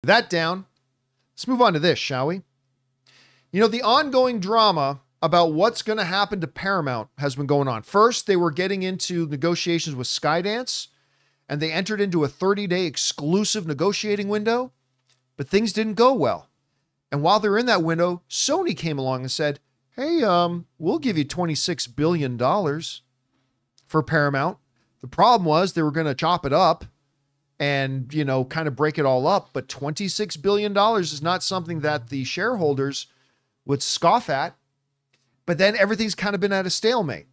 That down. Let's move on to this, shall we? You know, the ongoing drama about what's going to happen to Paramount has been going on. First, they were getting into negotiations with Skydance, and they entered into a 30-day exclusive negotiating window, but things didn't go well. And while they're in that window, Sony came along and said, hey, we'll give you $26 billion for Paramount. The problem was they were going to chop it up and, you know, kind of break it all up. But $26 billion is not something that the shareholders would scoff at. But then everything's kind of been at a stalemate.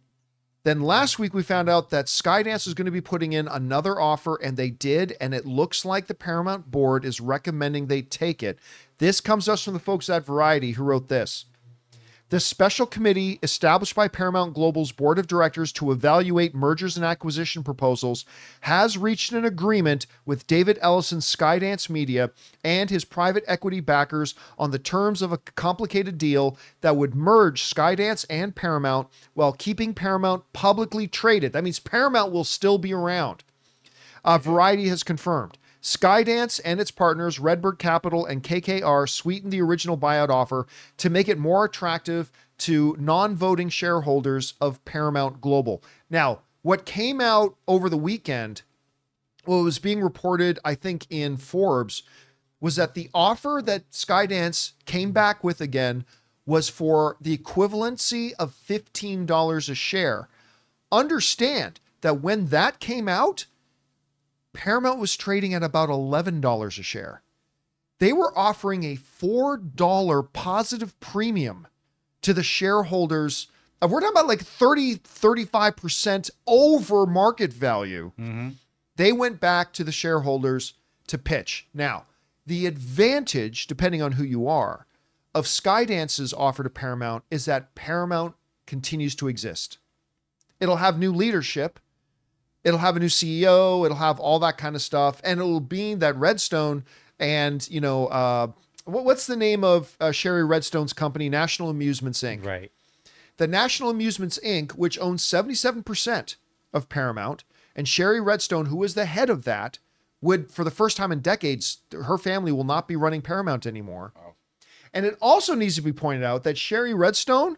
Then last week we found out that Skydance is going to be putting in another offer, and they did. And it looks like the Paramount board is recommending they take it. This comes to us from the folks at Variety who wrote this. The special committee established by Paramount Global's board of directors to evaluate mergers and acquisition proposals has reached an agreement with David Ellison's Skydance Media and his private equity backers on the terms of a complicated deal that would merge Skydance and Paramount while keeping Paramount publicly traded. That means Paramount will still be around. Variety has confirmed. Skydance and its partners, Redbird Capital and KKR, sweetened the original buyout offer to make it more attractive to non-voting shareholders of Paramount Global. Now, what came out over the weekend, well, it was being reported, I think, in Forbes, was that the offer that Skydance came back with again was for the equivalency of $15 a share. Understand that when that came out, Paramount was trading at about $11 a share. They were offering a $4 positive premium to the shareholders. We're talking about like 35% over market value. Mm-hmm. They went back to the shareholders to pitch. Now, the advantage, depending on who you are, of Skydance's offer to Paramount is that Paramount continues to exist. It'll have new leadership. It'll have a new CEO. It'll have all that kind of stuff. And it'll be that Redstone and, you know, what's the name of Sherry Redstone's company? National Amusements, Inc. Right. The National Amusements, Inc., which owns 77% of Paramount, and Sherry Redstone, who is the head of that, would, for the first time in decades, her family will not be running Paramount anymore. Oh. And it also needs to be pointed out that Sherry Redstone,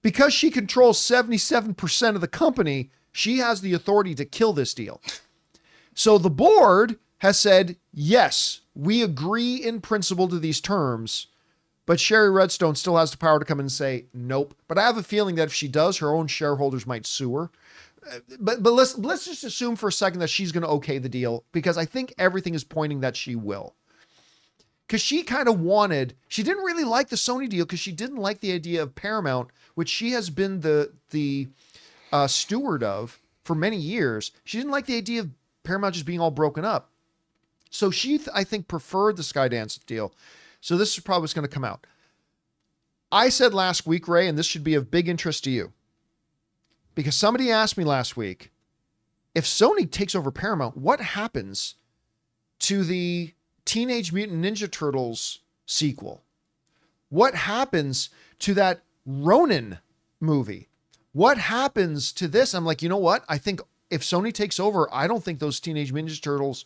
because she controls 77% of the company, she has the authority to kill this deal. So the board has said, yes, we agree in principle to these terms, but Sherry Redstone still has the power to come in and say, nope. But I have a feeling that if she does, her own shareholders might sue her. But let's just assume for a second that she's going to okay the deal, because I think everything is pointing that she will. Because she kind of wanted, she didn't really like the Sony deal because she didn't like the idea of Paramount, which she has been the steward of for many years. She didn't like the idea of Paramount just being all broken up. So she, I think, preferred the Skydance deal. So this is probably what's going to come out. I said last week, Ray, and this should be of big interest to you, because somebody asked me last week, if Sony takes over Paramount, what happens to the Teenage Mutant Ninja Turtles sequel? What happens to that Ronin movie? What happens to this? I'm like, you know what? I think if Sony takes over, I don't think those Teenage Mutant Ninja Turtles,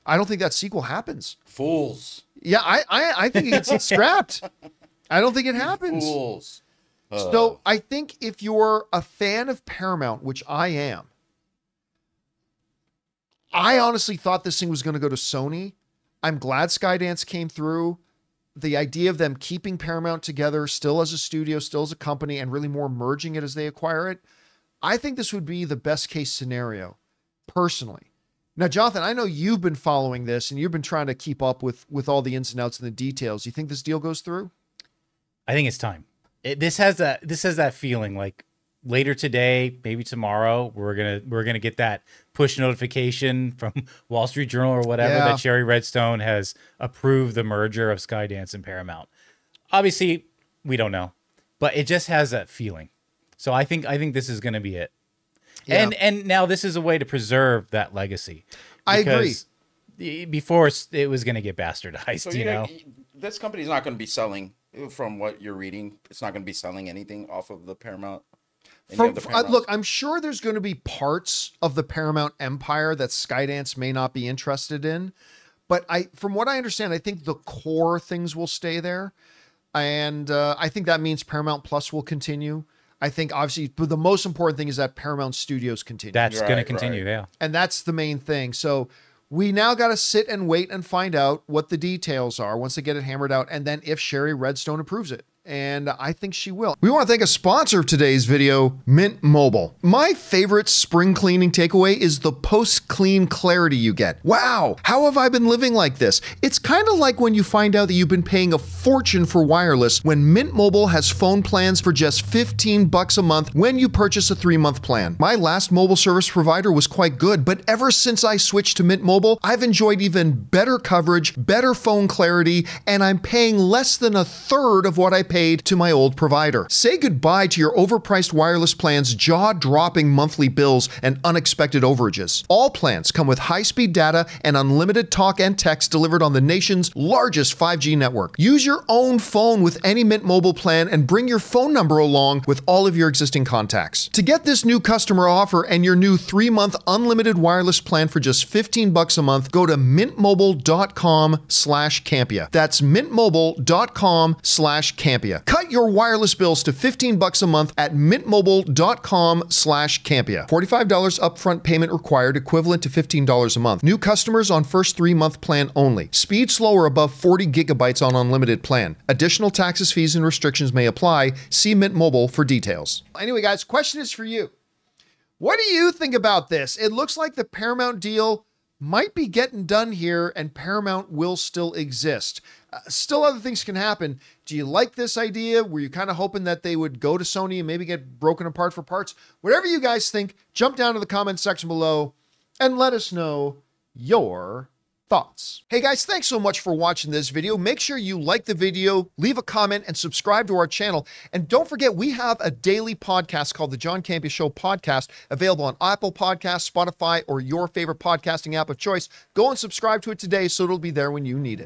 I don't think that sequel happens. Fools. Yeah, I think it gets scrapped. I don't think it happens. Fools. So I think if you're a fan of Paramount, which I am, I honestly thought this thing was going to go to Sony. I'm glad Skydance came through. The idea of them keeping Paramount together still as a studio, still as a company, and really more merging it as they acquire it, I think this would be the best case scenario, personally. Now, Jonathan, I know you've been following this and you've been trying to keep up with all the ins and outs and the details. You think this deal goes through? I think it's time. This has that feeling like later today, maybe tomorrow, we're gonna get that push notification from Wall Street Journal or whatever that Sherry Redstone has approved the merger of Skydance and Paramount. Obviously, we don't know, but it just has that feeling. So I think this is going to be it. Yeah. And now this is a way to preserve that legacy. I agree. Before it was going to get bastardized, so, you know. This company's not going to be selling, from what you're reading, it's not going to be selling anything off of the Paramount. Look, I'm sure there's going to be parts of the Paramount empire that Skydance may not be interested in, But from what I understand, I think the core things will stay there. And I think that means Paramount Plus will continue. I think obviously, but the most important thing is that Paramount Studios continue. That's going to continue, yeah. And that's the main thing. So we now got to sit and wait and find out what the details are once they get it hammered out. And then if Sherry Redstone approves it. And I think she will. We want to thank a sponsor of today's video, Mint Mobile. My favorite spring cleaning takeaway is the post-clean clarity you get. Wow, how have I been living like this? It's kind of like when you find out that you've been paying a fortune for wireless when Mint Mobile has phone plans for just $15 a month when you purchase a 3-month plan. My last mobile service provider was quite good, but ever since I switched to Mint Mobile, I've enjoyed even better coverage, better phone clarity, and I'm paying less than a third of what I paid to my old provider. Say goodbye to your overpriced wireless plans, jaw-dropping monthly bills, and unexpected overages. All plans come with high-speed data and unlimited talk and text delivered on the nation's largest 5G network. Use your own phone with any Mint Mobile plan and bring your phone number along with all of your existing contacts. To get this new customer offer and your new 3-month unlimited wireless plan for just $15 a month, go to mintmobile.com/Campea. That's mintmobile.com/Campea. Cut your wireless bills to $15 a month at mintmobile.com/Campea. $45 upfront payment required, equivalent to $15 a month. New customers on first 3-month plan only. Speed slower above 40 gigabytes on unlimited plan. Additional taxes, fees, and restrictions may apply. See Mint Mobile for details. Anyway, guys, question is for you. What do you think about this? It looks like the Paramount deal might be getting done here and Paramount will still exist. Still other things can happen. Do you like this idea? Were you kind of hoping that they would go to Sony and maybe get broken apart for parts? Whatever you guys think, jump down to the comment section below and let us know your thoughts. Hey guys, thanks so much for watching this video. Make sure you like the video, leave a comment, and subscribe to our channel. And don't forget, we have a daily podcast called the John Campea Show podcast, available on Apple Podcasts, Spotify, or your favorite podcasting app of choice. Go and subscribe to it today so it'll be there when you need it.